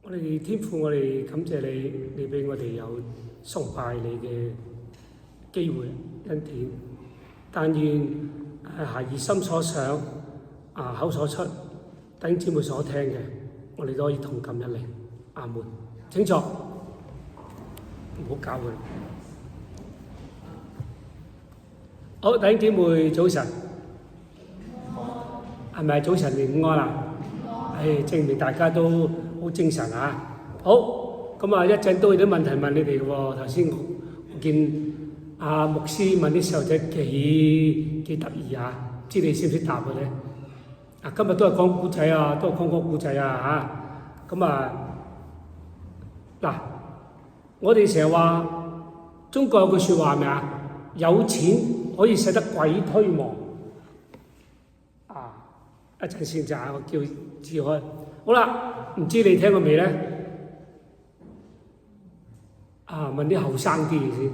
我哋天父，我哋感謝你，你俾我哋有崇拜你嘅機會恩典。但願孩兒心所想，口所出，弟兄姊妹所聽嘅，我哋都可以同感一靈。阿門。請坐，唔好搞佢。好，弟兄姊妹早晨，係咪早晨嚟午安啦？證明大家都好精神啊！好，咁一陣都有啲問題問你哋嘅喎。頭先我見牧師問啲細路仔幾得意啊，唔知你識唔識答嘅咧？今日都係講古仔啊，都係講古仔啊嚇。嗱，我哋成日話中國有句説話係咪啊？有錢可以使得鬼推磨。一陣先就我叫志開。好啦，唔知你聽過未咧？問啲後生啲嘅先。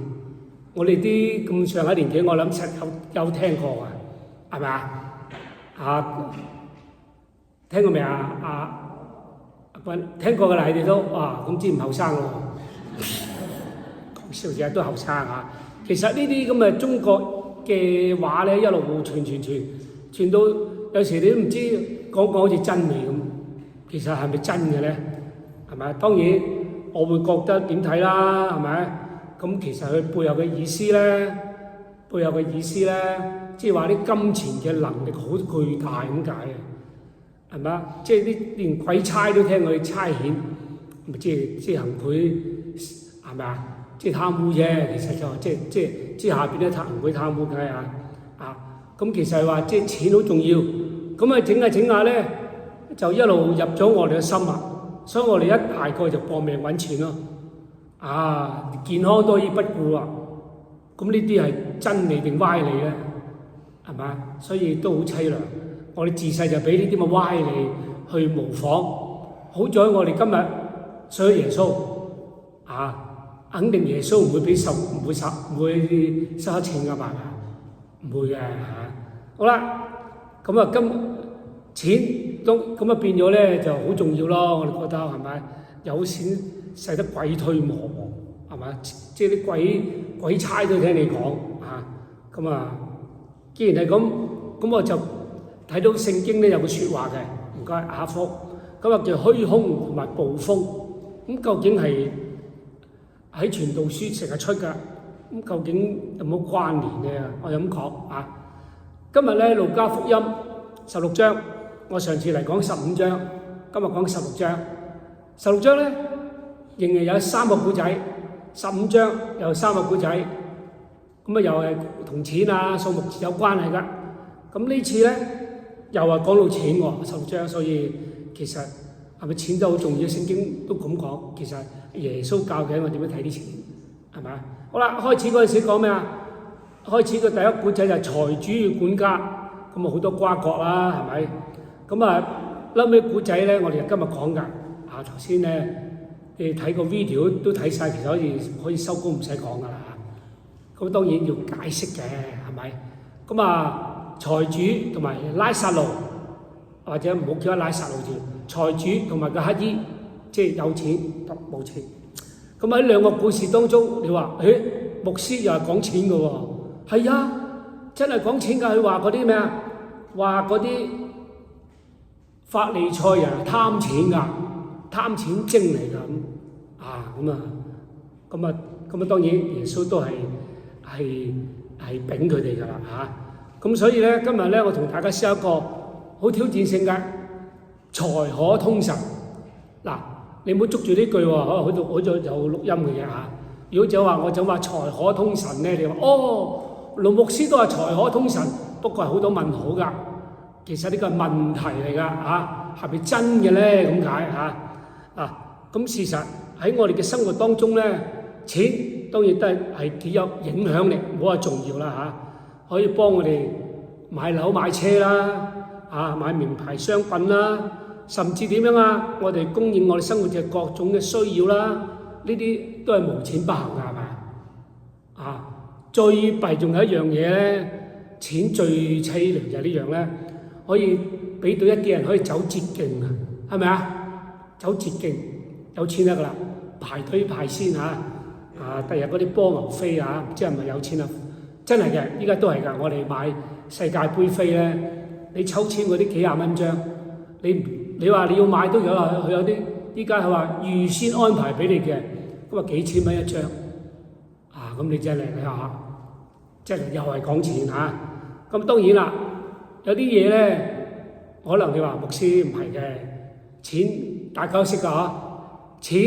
我哋啲咁上下年紀，我諗實有聽過㗎，係咪啊？聽過未啊？阿君聽過㗎啦，你哋都咁知唔後生喎？講笑啫，都後生嚇。其實呢啲咁嘅中國嘅話咧，一路傳到有時你都唔知講好似真理咁。其實係咪真嘅咧？係咪？當然我會覺得點睇啦，係咪？咁其實佢背後嘅意思咧，即係話啲金錢嘅能力好巨大咁解嘅，係咪？即係啲連鬼差都聽佢差遣，咪即係行賄，係咪啊？即係貪污啫，其實就即係下邊都行賄貪污嘅咁其實係話即係錢好重要，咁整下咧就一路入咗我哋嘅心啊，所以我哋一大個就搏命揾錢咯，健康都可以不顧啊，咁呢啲係真理定歪理咧？係嘛？所以都好凄涼。我哋自細就俾呢啲咁嘅歪理去模仿，好在我哋今日信咗耶穌肯定耶穌唔會收錢㗎嘛，唔會嘅好啦，咁錢都咁變咗咧就好重要咯。我哋覺得係咪？有錢使得鬼推磨，係咪？即係啲鬼差都聽你講既然係咁我就睇到聖經咧有個説話嘅，唔該雅福，叫虛空同埋暴風。咁究竟係喺傳道書成日出㗎？咁究竟有冇關聯咧？我咁講今日咧路加福音16章，我上次嚟講15章，今日講16章。16章咧仍然有3個故仔，15章有3個故仔，咁又係同錢數目字有關係㗎。咁呢次咧又話講到錢喎，16章，所以其實係咪錢都好重要？聖經都咁講，其實耶穌教緊我點樣睇啲錢，係咪？好啦，開始嗰陣時講咩啊？開始嘅第一故仔就係財主與管家，咁好多瓜葛啦，係咪？咁後尾故仔咧，我哋今日講㗎。頭先咧你睇個 video 都睇晒，其實可以收工唔使講㗎啦。咁當然要解釋嘅，係咪？咁財主同埋拉撒路，或者唔好叫拉撒路住，財主同埋個乞兒，即係有錢得冇錢。咁喺兩個故事當中，你話牧師又係講錢㗎喎？係真係講錢㗎。佢話嗰啲咩啊？話嗰啲法利賽人貪錢㗎，貪錢精嚟㗎咁當然耶穌都係丙佢哋㗎啦咁所以咧今日咧我同大家試一個好挑戰性嘅財可通神。嗱，你唔好捉住呢句喎，好似有錄音嘅嘢如果就話我就話財可通神咧，你話盧牧師都係財可通神，不過係好多問號㗎。其實呢個係問題嚟㗎係咪真嘅咧？咁解咁事實喺我哋嘅生活當中咧，錢當然都係幾有影響力，唔好話重要啦可以幫我哋買樓買車啦買名牌商品啦，甚至點樣我哋供應我哋生活嘅各種嘅需要啦，呢啲都係無錢不行㗎，係咪最弊仲有一樣嘢咧，錢最凄涼就係呢樣咧，可以俾到一啲人可以走捷徑係咪走捷徑。有錢得㗎啦，排隊排先嚇。第日嗰啲波牛飛啊，唔知係咪有錢啊？真係嘅，依家都係㗎。我哋買世界盃飛咧，你抽籤嗰啲幾廿蚊張，你話你要買都有啊，佢有啲依家係話預先安排俾你嘅，咁啊幾千蚊一張。咁你真係睇下，即係又係講錢嚇。咁當然啦，有啲嘢咧，可能你話牧師唔係嘅，錢大家都識㗎嗬，錢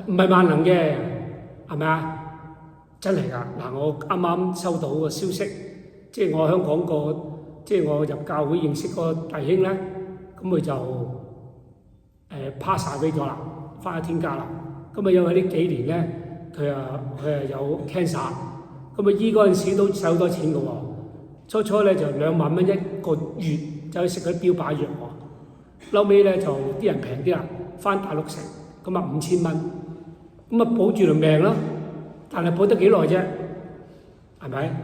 唔係萬能嘅，係咪啊？真係㗎。嗱，我啱啱收到個消息，即係我香港個，即係我入教會認識個弟兄咧，咁佢就pass 俾咗啦，翻去天家啦。咁啊，因為呢幾年咧。佢有 cancer， 咁啊醫嗰陣時都使好多錢嘅喎。初咧就2萬蚊一個月，就去食嗰啲標靶藥喎。後尾咧就啲人平啲啦，翻大陸食，咁啊5000蚊，咁啊保住條命咯。但係保得幾耐啫？係咪？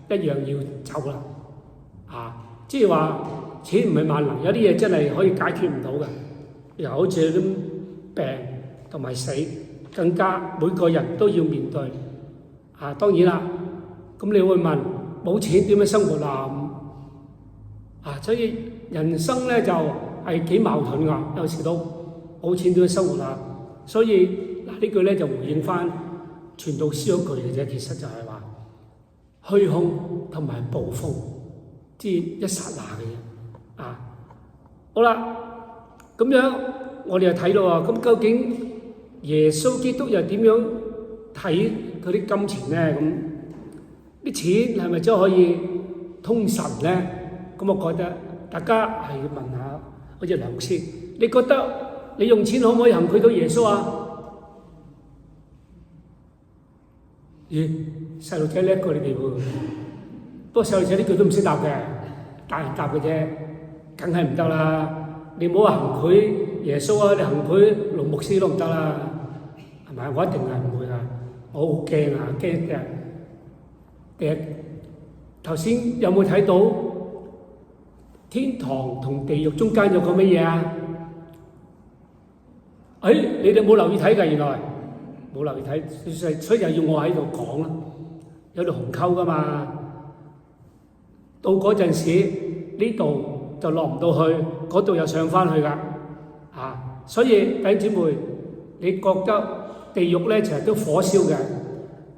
一樣要走啦。即係話錢唔係萬能，有啲嘢真係可以解決唔到嘅，又好似啲病同埋死。更加每個人都要面對。當然啦，咁你會問冇錢點樣生活啊？所以人生咧就係幾矛盾㗎，有時都冇錢點樣生活啊？所以呢句咧就回應翻傳道書嗰句嘅啫，其實就係話虛空同埋暴風，即係一剎那嘅嘢。好啦，咁樣我哋就睇到咁究竟耶穌基督又點樣睇佢啲金錢咧？咁啲錢係咪真係可以通神咧？咁我覺得大家係要問下好似梁牧師，你覺得你用錢可唔可以行賄到耶穌啊？細路仔叻過你哋喎，不過細路仔呢句都唔識答嘅，大人答嘅啫，梗係唔得啦！你唔好話行賄耶穌啊，你行賄盧牧師都唔得啦。係咪？我一定係唔會㗎，我好驚啊！驚嘅。頭先有冇睇到天堂同地獄中間有個乜嘢啊？你哋冇留意睇㗎，原來冇留意睇，所以又要我喺度講啦。有條鴻溝㗎嘛，到嗰陣時呢度就落唔到去，嗰度又上返去㗎。所以弟兄姊妹，你覺得地獄咧成日都火燒嘅，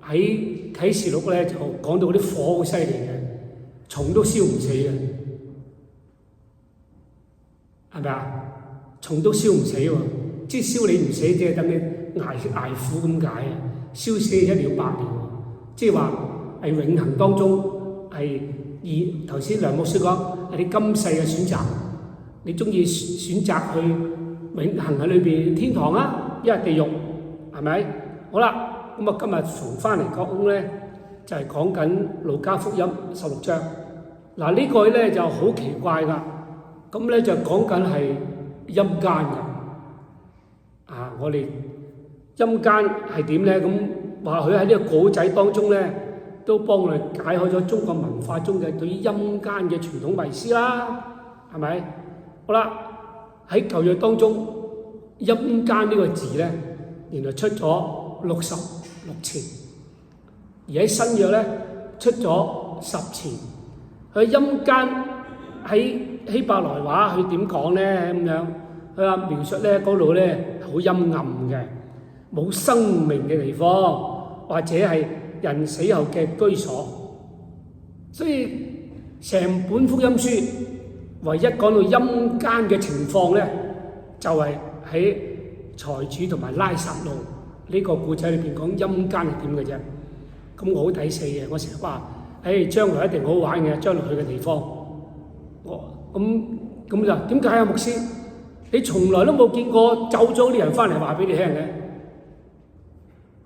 喺啟示錄咧就講到啲火好犀利嘅，蟲都燒唔死嘅，係咪啊？蟲都燒唔死喎，即係燒你唔死，即係等你捱苦咁解啊！燒死一了百了，即係話係永恆當中係以頭先梁牧師講係你今世嘅選擇，你中意選擇去永恆喺裏邊天堂啊，一係地獄。係咪？好啦，咁啊今日重翻嚟講咧，就係講緊路加福音16章。嗱呢個咧就好奇怪㗎，咁咧就講緊係陰間嘅。我哋陰間係點咧？咁話佢喺呢個古仔當中咧，都幫我哋解開咗中國文化中嘅對於陰間嘅傳統迷思啦，係咪？好啦，喺舊約當中，陰間呢個字咧。原來出咗66次，而喺新約咧出咗10次。佢陰間喺希伯來話佢點講咧？咁樣佢話描述咧嗰度咧好陰暗嘅，冇生命嘅地方，或者係人死後嘅居所。所以成本福音書唯一講到陰間嘅情況咧，就係喺財主同埋拉撒路呢個故仔裏邊講陰間係點嘅啫。咁我好抵死嘅，我成日話，將來一定好玩嘅，將來去嘅地方。咁就點解啊？牧師，你從來都冇見過走咗啲人翻嚟話俾你聽嘅，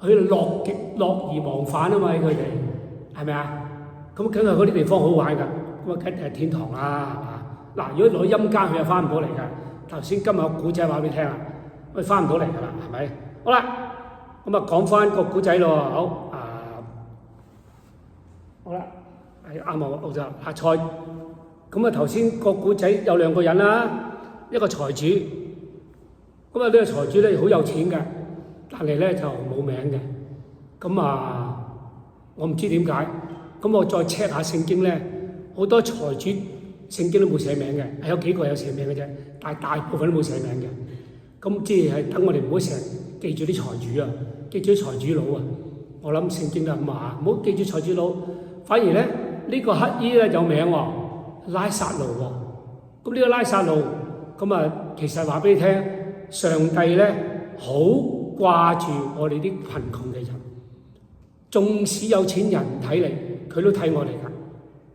佢樂而忘返啊嘛，佢哋係咪啊？咁梗係嗰啲地方好玩㗎，咁啊梗係天堂啦。嗱，如果落陰間，佢又翻唔到嚟㗎。頭先今日個古仔話俾你聽啦。佢翻唔到嚟㗎啦，係咪？好啦，咁啊講翻個古仔咯。好啦，啱啊，我就阿蔡。咁啊頭先個古仔有2個人啦，一個財主，咁啊呢個財主咧好有錢嘅，但係咧就冇名嘅。咁啊，我唔知點解。咁我再 check 下聖經咧，好多財主聖經都冇寫名嘅，係有幾個有寫名嘅啫，但係大部分都冇寫名嘅。咁即係等我哋唔好成日記住啲財主啊，記住啲財主佬啊。我諗聖經都係咁話，唔好記住財主佬，反而咧呢個乞兒咧有名喎，拉撒路喎。咁呢個拉撒路，咁啊其實話俾你聽，上帝咧好掛住我哋啲貧窮嘅人，縱使有錢人唔睇你，佢都睇我哋㗎，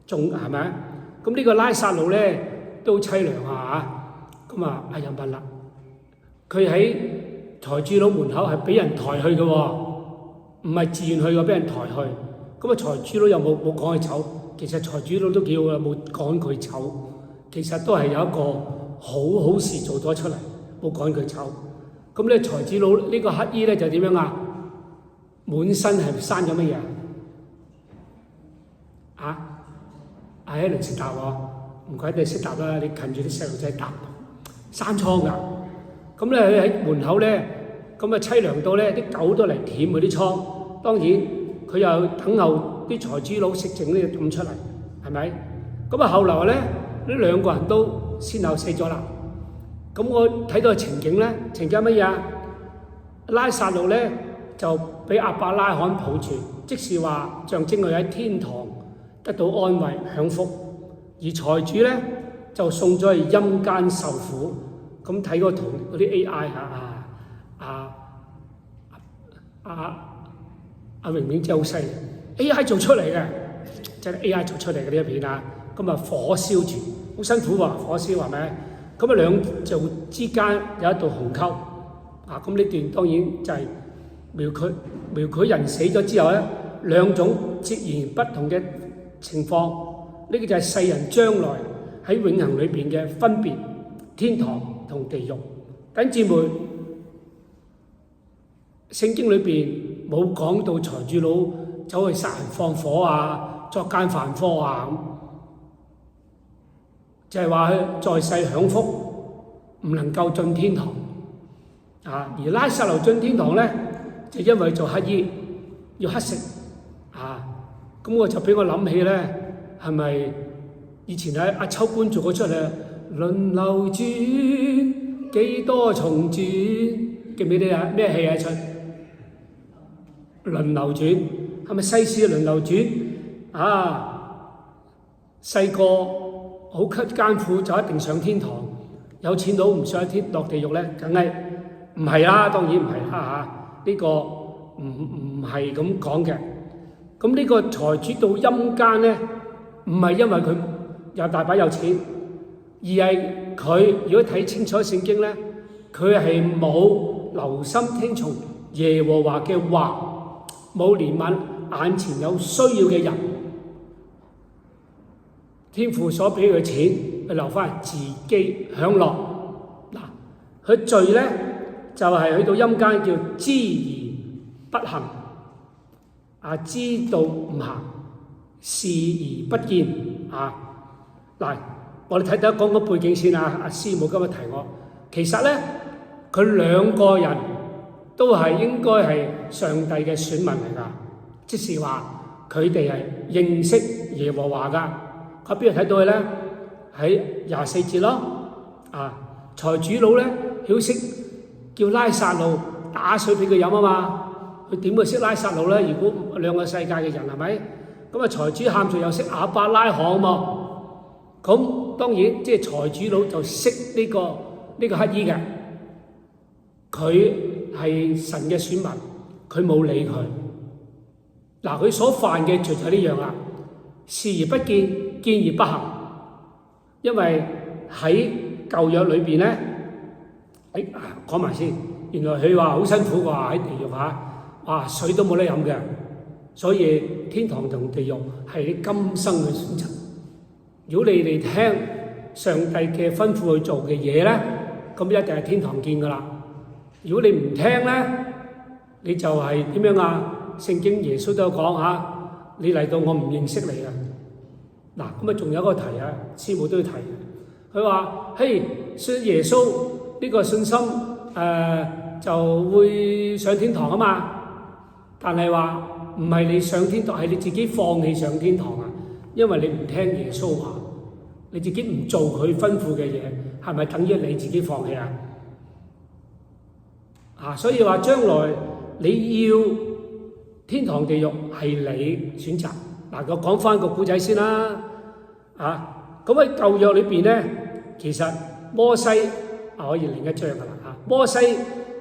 仲係咪啊？咁呢個拉撒路咧都凄涼啊嚇！咁啊阿人問啦，佢喺財主佬門口係俾人抬去嘅喎，唔係自願去嘅，俾人抬去。咁啊財主佬又冇趕佢走，其實財主佬都幾好啊，冇趕佢走，其實都係有一個好事做咗出嚟，冇趕佢走。咁咧財主佬呢個乞兒咧就點樣啊？滿身係生咗乜嘢啊？阿希倫識答喎，唔怪得你識答啦，你近住啲細路仔答，生瘡㗎。咁咧喺門口咧，咁啊凄涼到咧啲狗都嚟舔佢啲瘡。當然佢又等候啲財主佬食剩呢就抌出嚟，係咪？咁啊後來咧呢兩個人都先後死咗啦。咁我睇到個情景咧，情景乜嘢啊？拉撒路咧就俾亞伯拉罕抱住，即是話象徵佢喺天堂得到安慰享福，而財主咧就送咗去陰間受苦。咁睇個圖嗰啲 AI 阿明明真係好犀利 ，AI 做出嚟嘅，真係 AI 做出嚟嘅呢一片啊！咁啊火燒住，好辛苦喎，火燒係咪？咁啊兩座之間有一道鴻溝啊！咁呢段當然就係描繪人死咗之後咧，兩種截然不同嘅情況。呢個就係世人將來喺永恆裏邊嘅分別，天堂同地獄。弟兄姊妹，聖經裏邊冇講到財主佬走去殺人放火啊、作奸犯科啊咁，就係話佢在世享福，唔能夠進天堂啊。而拉撒路進天堂咧，就因為做乞兒要乞食啊。咁我就俾我諗起咧，係咪以前喺阿秋官做嗰出啊？輪流轉，幾多重轉，記唔記得啊？咩戲啊？出輪流轉，係咪世事輪流轉啊？細個好艱苦就一定上天堂，有錢佬唔上天落地獄咧，梗係唔係啦？當然唔係啦嚇，呢個唔係咁講嘅。咁呢個財主到陰間咧，唔係因為佢有大把有錢，而係佢如果睇清楚聖經咧，佢係冇留心聽從耶和華嘅話。冇憐憫眼前有需要嘅人，天父所俾佢嘅錢，佢留翻自己享樂。嗱，佢罪咧就係去到陰間叫知而不行，啊知道唔行，視而不見啊。嗱，我哋睇睇講個背景先啊。阿師母今日提我，其實咧佢兩個人都係應該係上帝嘅選民嚟㗎，即是話佢哋係認識耶和華㗎。喺邊度睇到佢咧？喺24節咯。啊，財主佬咧曉識叫拉撒路打水俾佢飲啊嘛。佢點會識拉撒路咧？如果兩個世界嘅人係咪？咁啊財主喊住又識亞伯拉罕嘛。咁當然即係財主佬就識呢個乞兒嘅，佢係神嘅選民，佢冇理佢。嗱，佢所犯嘅罪就係呢樣啦，視而不見，見而不行。因為喺舊約裏邊咧，講埋先，原來佢話好辛苦喎，喺地獄哇水都冇得飲嘅，所以天堂同地獄係你今生嘅選擇。如果你哋聽上帝嘅吩咐去做嘅嘢咧，咁一定係天堂見噶啦。如果你唔聽咧，你就係點樣啊？聖經耶穌都有講嚇，你嚟到我唔認識你啊！嗱，咁啊仲有一個題啊，師母都要提。佢話：嘿，信耶穌呢個信心就會上天堂啊嘛。但係話唔係你上天堂，係你自己放棄上天堂啊，因為你唔聽耶穌話，你自己唔做佢吩咐嘅嘢，係咪等於你自己放棄啊？所以話將來你要天堂地獄係你選擇。嗱，我講翻個故仔先啦。咁喺舊約裏邊咧，其實摩西可以另一章噶啦。摩西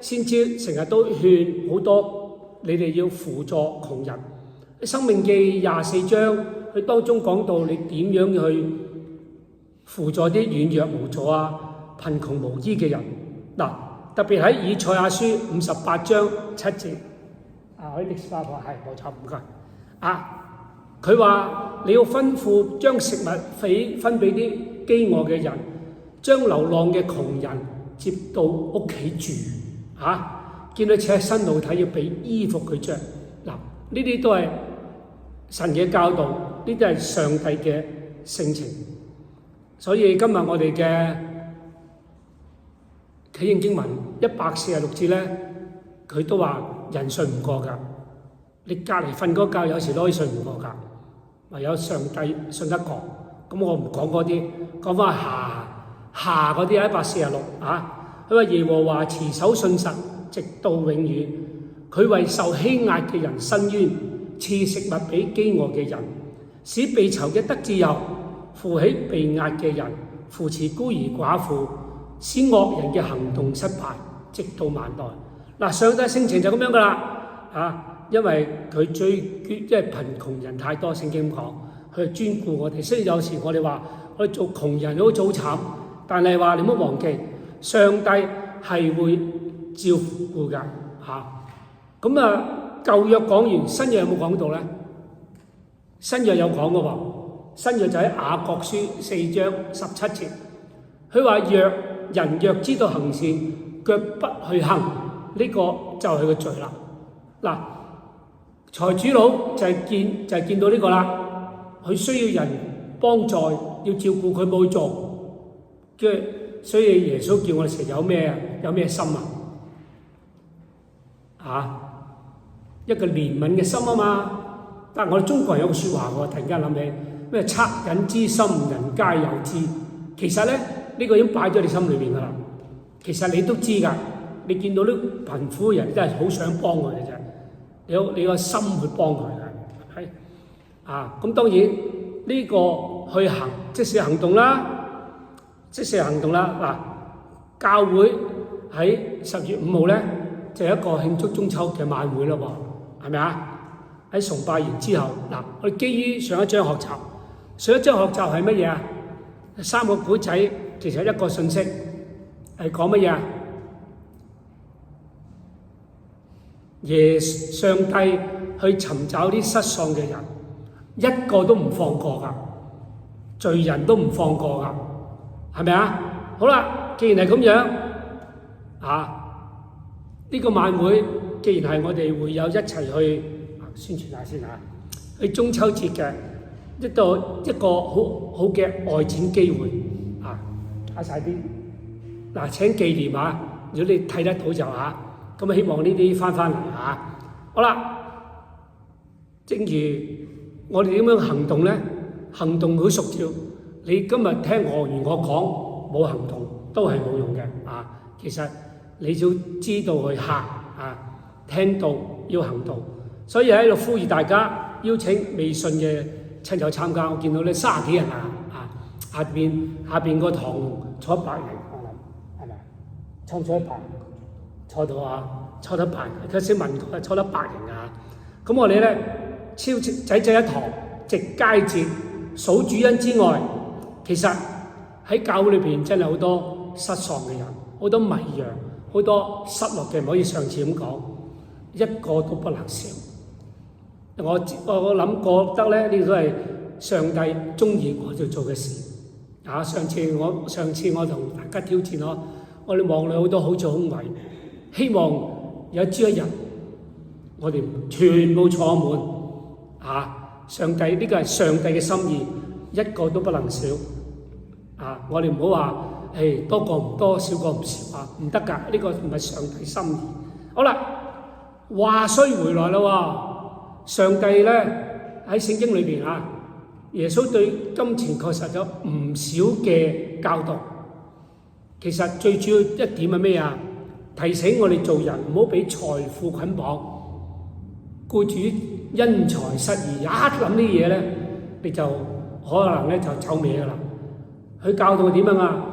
先知成日都勸好多你哋要輔助窮人。申命記24章，佢當中講到你點樣去輔助啲軟弱無助貧窮無依嘅人。嗱，特別喺以賽亞書58章7節，喺歷史化學係冇錯，唔該。佢話你要吩咐將食物分俾啲飢餓嘅人，將流浪嘅窮人接到屋企住。見到赤身露體要俾衣服佢着。嗱，呢啲都係神嘅教導，呢啲係上帝嘅性情。所以今日我哋嘅啟應經文146節咧，佢都話人信唔過㗎。你隔離瞓嗰覺有時都可以信唔過㗎，唯有上帝信得過。咁我唔講嗰啲，講翻下嗰啲146。佢話耶和華持守信實，直到永遠。佢為受欺壓嘅人伸冤，賜食物俾飢餓嘅人，使被囚嘅得自由，扶起被壓嘅人，扶持孤兒寡婦，使惡人嘅行動失敗，直到萬代。上帝性情就咁樣㗎啦。因為佢最即係貧窮人太多，聖經講佢專顧我哋。雖然有時我哋話我哋做窮人都好慘，但係話你唔好忘記，上帝係會照顧㗎。舊約講完，新約有冇講到咧？新約有講嘅喎，新約就喺雅各書4章17節，佢話人若知道行善，卻不去行，呢個就係個罪啦。財主佬就係見到呢個啦，佢需要人幫助，要照顧佢冇去做，所以耶穌叫我哋成日有咩心一個憐憫嘅心啊嘛。但係我哋中國人有個説話喎，突然間諗起咩惻隱之心，人皆有之。其實咧呢個已經擺咗你心裏邊噶啦。其實你都知㗎，你見到啲貧苦嘅人真係好想幫佢嘅啫。你個心去幫佢嘅，係咁當然呢個去行即時行動啦。教會喺10月5號咧就係一個慶祝中秋嘅晚會咯喎，係咪啊？喺崇拜完之後，我哋基於上一章學習係乜嘢啊？3個古仔其實一個信息係講乜嘢啊？上帝去尋找啲失喪嘅人，一個都唔放過㗎，罪人都唔放過㗎，係咪啊？好啦，既然係咁樣，呢個晚會既然係我哋會友一齊去宣傳下先去中秋節嘅一個好嘅外展機會打晒啲請紀念如果你睇得到就咁希望呢啲翻嚟好啦，正如我哋點樣行動咧？行動好屬照。你今日聽我講冇行動都係冇用嘅其實你要知道去行聽到要行動。所以喺度呼籲大家邀請未信嘅親友參加。我見到咧30幾人下邊個堂坐100人，我諗係咪？坐100人。坐到100人，佢先問過坐得100人咁我哋咧超仔一堂，值佳節，數主恩之外，其實喺教會裏邊真係好多失喪嘅人，好多迷羊，好多失落嘅，唔可以上次咁講，一個都不能少。我諗覺得咧，呢個都係上帝鍾意我哋做嘅事。上次我同大家挑戰我哋望到好多好做空位。希望有朝一日，我哋全部坐滿上帝呢個係上帝嘅心意，一個都不能少我哋唔好話多過唔多，少過唔少啊，唔得㗎，呢個唔係上帝心意。好啦，話雖回來啦喎，上帝咧喺聖經裏邊啊，耶穌對金錢確實有唔少嘅教導。其實最主要一點係咩啊？提醒我哋做人唔好俾財富捆綁，顧住因財失義，一諗啲嘢咧，你就可能咧就走歪㗎啦。佢教導點樣啊？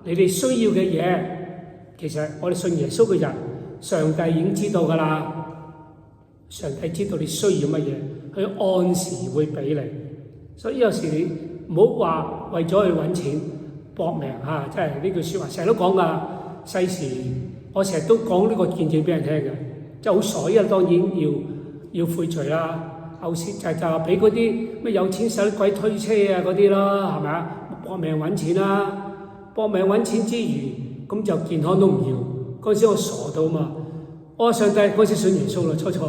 你哋需要嘅嘢，其實我哋信耶穌嘅人，上帝已經知道㗎啦。上帝知道你需要乜嘢，佢按時會俾你。所以有時你唔好話為咗去揾錢搏命嚇，真係呢句説話成日都講㗎。世時我成日都講呢個見證俾人聽嘅，即係好水啊！當然要悔罪啦。後時就係俾嗰啲咩有錢使鬼推車啊嗰啲啦，係咪啊？搏命揾錢啦！搏命揾錢之餘，咁就健康都唔要。嗰陣時我傻到嘛，我話上帝嗰陣時信耶穌啦，初，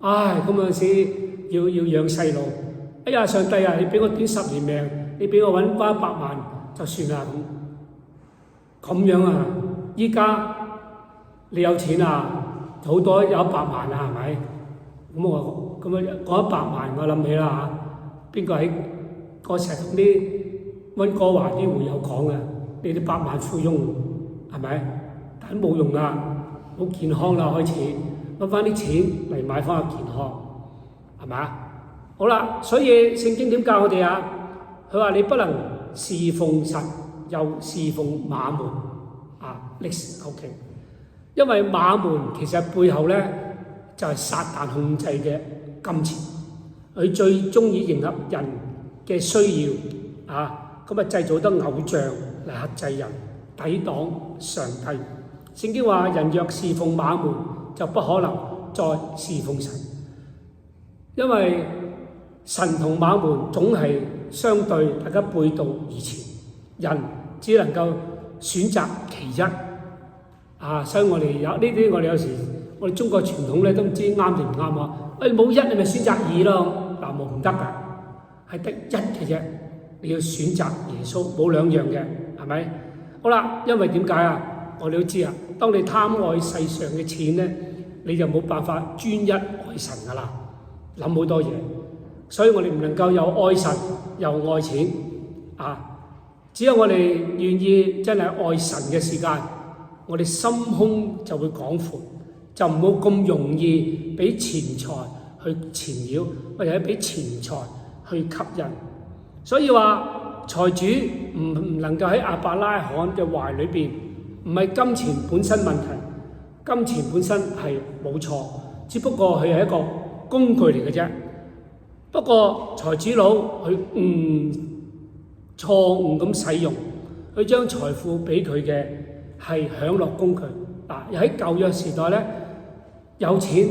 唉咁嗰陣時要養細路，哎呀上帝啊，你俾我短10年命，你俾我揾翻100萬就算啦咁樣啊！依家你有錢啊，好多有100萬啊，係咪？咁我咁樣講100萬，我諗起啦嚇，邊個喺我成日同啲溫哥華啲會友講嘅？你哋100萬富翁係咪？但都冇用啦，冇健康啦，開始揾翻啲錢嚟買翻個健康，係咪啊？好啦，所以聖經點教我哋啊？佢話你不能侍奉神又侍奉馬門啊！歷史 OK， 因為馬門其實背後咧就係撒旦控制嘅金錢，佢最中意迎合人嘅需要啊，咁啊製造得偶像嚟克制人，抵擋上帝。聖經話：人若侍奉馬門，就不可能再侍奉神，因為神同馬門總係相對，大家背道而馳，人只能夠選擇其一啊！所以我哋有呢啲，我哋有時我哋中國傳統咧都唔知啱定唔啱啊！冇一你咪選擇二咯，嗱，冇唔得㗎，係得一嘅啫。你要選擇耶穌，冇兩樣嘅，係咪？好啦，因為點解啊？我哋都知啊，當你貪愛世上嘅錢咧，你就冇辦法專一愛神噶啦，諗好多嘢。所以我哋唔能夠又愛神又愛錢啊！只有我哋願意真係愛神嘅時間，我哋心胸就會廣闊，就唔好咁容易俾錢財去纏繞，或者俾錢財去吸引。所以話財主唔能夠喺亞伯拉罕嘅懷裏邊，唔係金錢本身問題，金錢本身係冇錯，只不過佢係一個工具嚟嘅啫。不過財主佬佢錯誤咁使用，佢將財富俾佢嘅係享樂工具。又喺舊約時代咧，有錢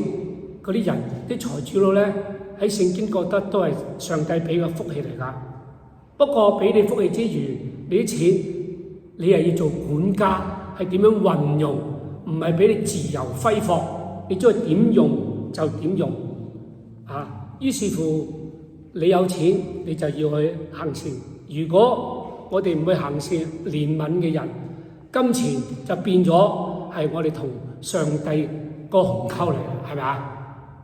嗰啲人啲財主佬咧，喺聖經覺得都係上帝俾嘅福氣嚟㗎。不過俾你福氣之餘，你啲錢你又要做管家，係點樣運用？唔係俾你自由揮霍，你中意點用就點用啊！於是乎，你有錢你就要去行善。如果我哋唔去行善憐憫嘅人，金錢就變咗係我哋同上帝個鴻溝嚟嘅，係咪啊？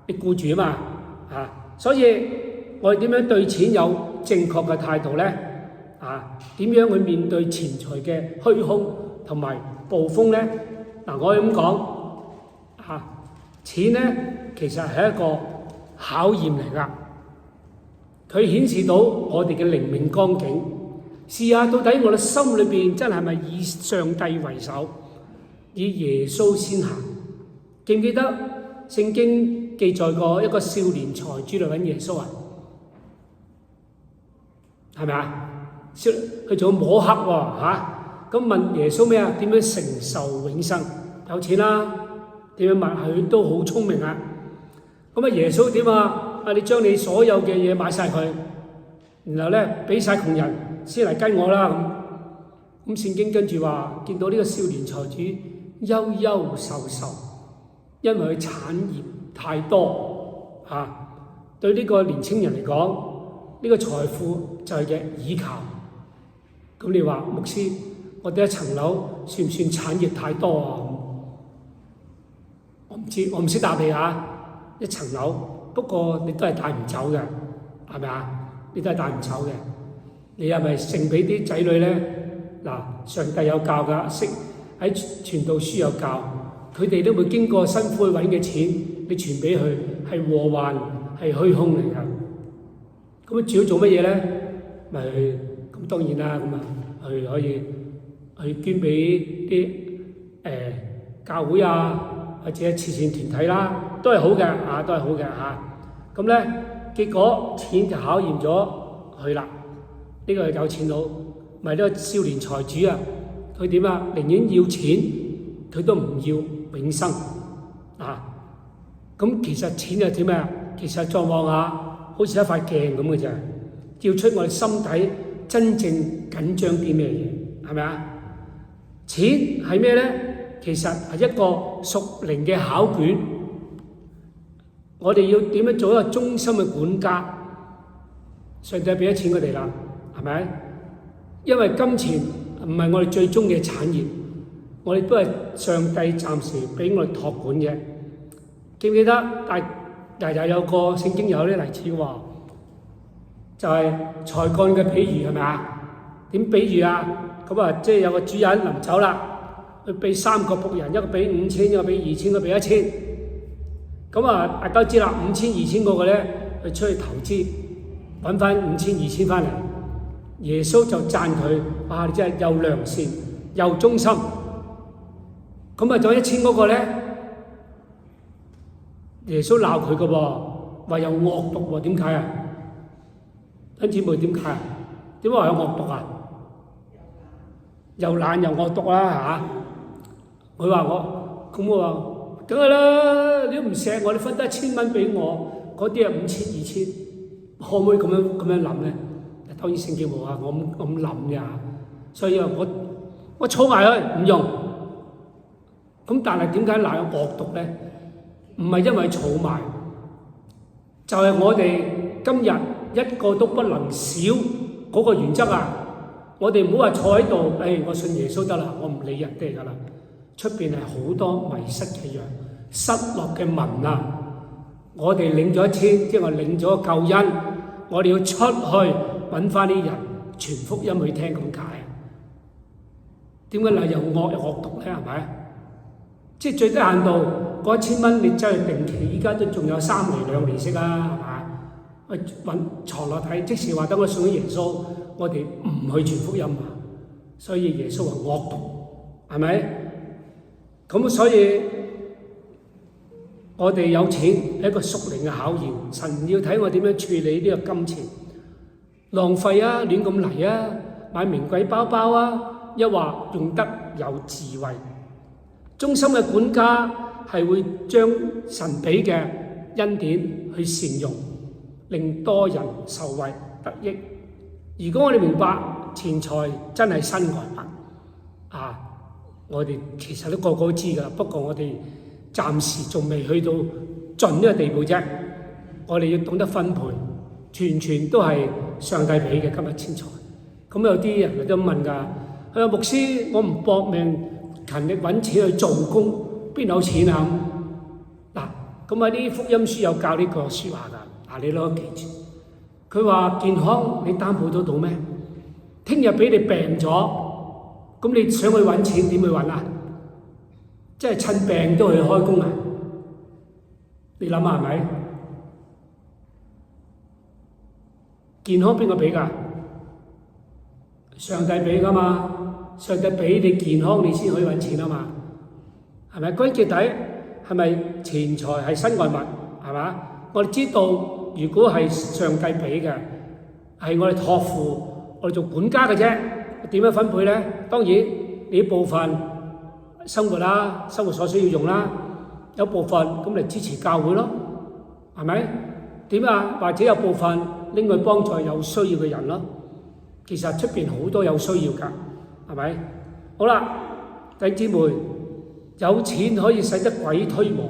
你顧住啊嘛啊！所以我哋點樣對錢有正確嘅態度咧？啊，點樣去面對錢財嘅虛空同埋暴風咧？嗱，我可以咁講啊，錢咧其實係一個考驗嚟㗎，佢顯示到我哋嘅靈命光景。試下到底我哋心裏邊真係咪以上帝為首，以耶穌先行？記唔記得聖經記載過一個少年財主嚟揾耶穌啊？係咪啊？佢仲要摸黑喎嚇，咁問耶穌咩啊？點樣承受永生？有錢啦，點樣問？佢都好聰明啊！咁啊，耶穌點啊？你將你所有嘅嘢買晒佢，然後咧俾晒窮人先嚟跟我啦咁。聖經跟住話，見到呢個少年財主憂憂愁愁，因為佢產業太多嚇。對呢個年青人嚟講，呢個財富就係嘅倚靠。咁你話牧師，我哋一層樓算唔算產業太多啊？我唔知，我唔識答你啊！一層樓，不過你都係帶唔走嘅，係咪啊？你都係帶唔走嘅。你係咪剩俾啲仔女咧？嗱，上帝有教㗎，識喺傳道書有教，佢哋都會經過辛苦去揾嘅錢，你傳俾佢係禍患，係虛空嚟㗎。咁主要做乜嘢咧？咪咁當然啦，咁啊，佢可以去捐俾啲教會啊，或者慈善團體啦，都係好嘅啊，都係好嘅嚇。咁咧，結果錢就考驗咗佢啦。呢個係有錢佬，咪呢個少年財主啊！佢點啊？寧願要錢，佢都唔要永生啊！咁其實錢係點啊？其實狀況下，好似一塊鏡咁嘅啫，照出我哋心底真正緊張啲咩嘢，係咪啊？錢係咩咧？其實係一個屬靈嘅考卷，我哋要點樣做一個忠心嘅管家？上帝俾咗錢佢哋啦，係咪？因為金錢唔係我哋最終嘅產業，我哋都係上帝暫時俾我哋託管嘅。記唔記得？但係有個聖經有啲例子喎，就係才幹嘅比喻，係咪啊？點比喻啊？咁啊，即係有個主人臨走啦，佢俾3個僕人，一個俾5000，一個俾2000，一個俾1000。咁啊，大家知啦，5000、2000嗰個咧，佢出去投資，揾翻5000、2000翻嚟。耶穌就讚佢：哇！你真係又良善又忠心。咁啊，仲有1000嗰個咧，耶穌鬧佢嘅喎，話有惡毒喎。點解啊？弟兄姊妹點解啊？點解話有惡毒啊？又懶又惡毒啦嚇！佢話我話梗係啦，你都唔錫我，你分得1000蚊俾我，嗰啲係5000、2000，可唔可以咁樣諗咧？當然聖經冇啊，我咁諗嘅，所以我儲埋佢唔用。咁但係點解鬧有惡毒咧？唔係因為儲埋，就係我哋今日一個都不能少嗰個原則啊！我哋唔好話坐喺度，我信耶穌得啦，我唔理人哋噶啦。出邊係好多迷失嘅羊、失落嘅民啊！我哋領咗1000，即係話領咗救恩，我哋要出去揾翻啲人傳福音去聽，咁解啊？點解嗱又惡又惡毒咧？係咪？即係最低限度嗰1000蚊，你真係定期，依家都仲有3厘2厘息啊，係嘛？揾藏落睇，即時話等我送咗耶穌，我哋唔去傳福音啊！所以耶穌話惡毒，係咪？咁所以我哋有錢係一個屬靈嘅考驗，神要睇我點樣處理呢個金錢。浪費啊，亂咁嚟啊，買名貴包包啊，一話用得有智慧，忠心嘅管家係會將神俾嘅恩典去善用，令多人受惠得益。如果我哋明白錢財真係身外物啊，我哋其實都個個都知㗎，不過我哋暫時仲未去到盡呢個地步啫。我哋要懂得分配，全都係上帝俾嘅今日錢財。咁有啲人都問㗎，佢話牧師，我唔搏命勤力揾錢去做工，邊有錢啊？嗱，咁喺啲福音書有教呢句説話㗎。你攞記住，佢話健康你擔保得到咩？聽日俾你病咗，咁你想去揾錢點去揾啊？即係趁病都去開工啊？你諗下係咪？健康邊個俾㗎？上帝俾㗎嘛，上帝俾你健康，你先可以揾錢啊嘛，係咪？歸結底係咪錢財係身外物？係嘛？我哋知道，如果係上帝俾嘅，係我哋託付，我哋做管家嘅啫。點樣分配咧？當然你部分生活啦，生活所需要用啦，有部分咁嚟支持教會咯，係咪？點啊？或者有部分拎去幫助有需要嘅人咯。其實出邊好多有需要㗎，係咪？好啦，弟兄姊妹，有錢可以使得鬼推磨，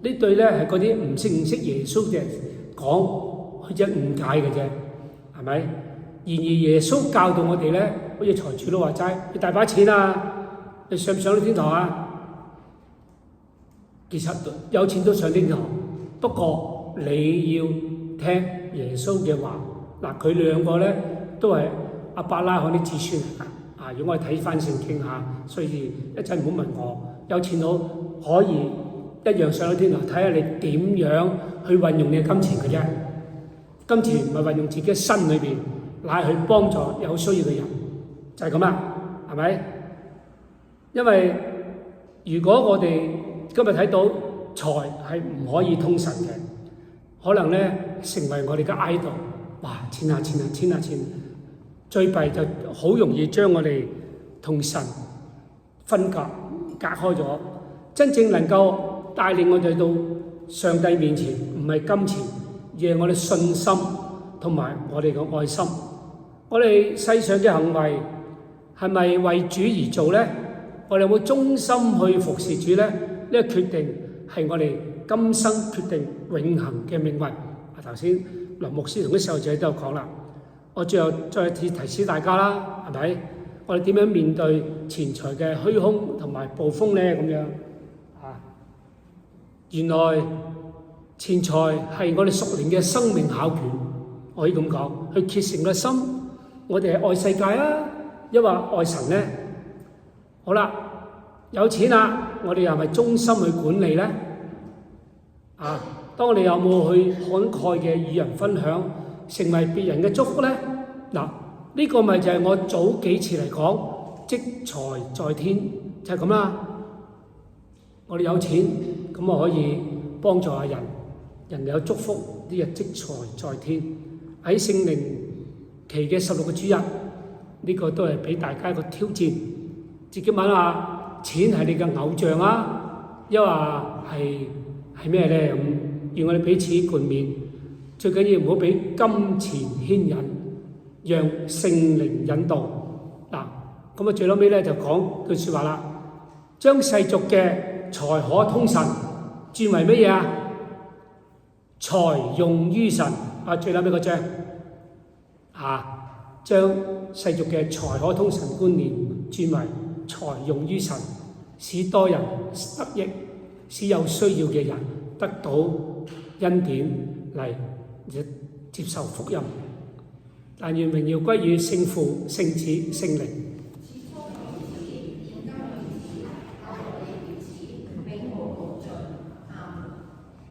呢對咧係嗰啲唔識耶穌嘅人講，佢只係誤解嘅啫，係咪？然而耶穌教導我哋咧，好似財主都話齋，你大把錢啊，你上唔上到天堂啊？其實有錢都上天堂，不過你要聽耶穌嘅話。嗱，佢兩個咧都係亞伯拉罕啲子孫嚟㗎。啊，如果我哋睇翻聖經嚇，所以一陣唔好問我，有錢佬可以一樣上到天堂，睇下你點樣去運用你嘅金錢嘅啫。金錢唔係運用自己嘅身裏邊，乃去幫助有需要嘅人，就係咁啦，係咪？因為如果我哋今日睇到財係唔可以通神嘅，可能咧成為我哋嘅 idol。哇！錢啊錢啊錢啊錢，最弊就好容易將我哋同神分隔開咗。真正能夠帶領我哋到上帝面前，唔係金錢，而係我哋信心同埋我哋嘅愛心。我哋世上嘅行為係咪為主而做咧？我哋有冇忠心去服侍主咧？呢個決定係我哋今生決定永恆嘅命運。頭先林牧師同啲細路仔都有講啦，我最後再提示大家啦，係咪？我哋點樣面對錢財嘅虛空同埋暴風咧？咁樣啊，原來錢財係我哋屬靈嘅生命考卷，我可以咁講，去竭誠嘅心，我哋係愛世界啊，抑或愛神咧？好啦，有錢啦，我哋又係咪忠心去管理咧？啊！當你有冇去慷慨嘅與人分享，成為別人嘅祝福咧？嗱，呢個咪就係我早幾次嚟講，積財在天就係咁啦。我哋有錢，咁我可以幫助下人，人哋有祝福，呢日積財在天。喺聖靈期嘅16個主日，呢個都係俾大家一個挑戰，自己問下，錢係你嘅偶像啊，抑或係咩咧咁？願我哋彼此冠冕，最緊要唔好俾金錢牽引，讓聖靈引導。嗱，咁啊最後尾咧就講句説話啦，將世俗嘅財可通神轉為乜嘢啊？財用於神啊！最後尾嗰章啊，將世俗嘅財可通神觀念轉為財用於神，使多人得益，使有需要嘅人得到恩典嚟接受福音。但願榮耀歸於聖父、聖子、聖靈。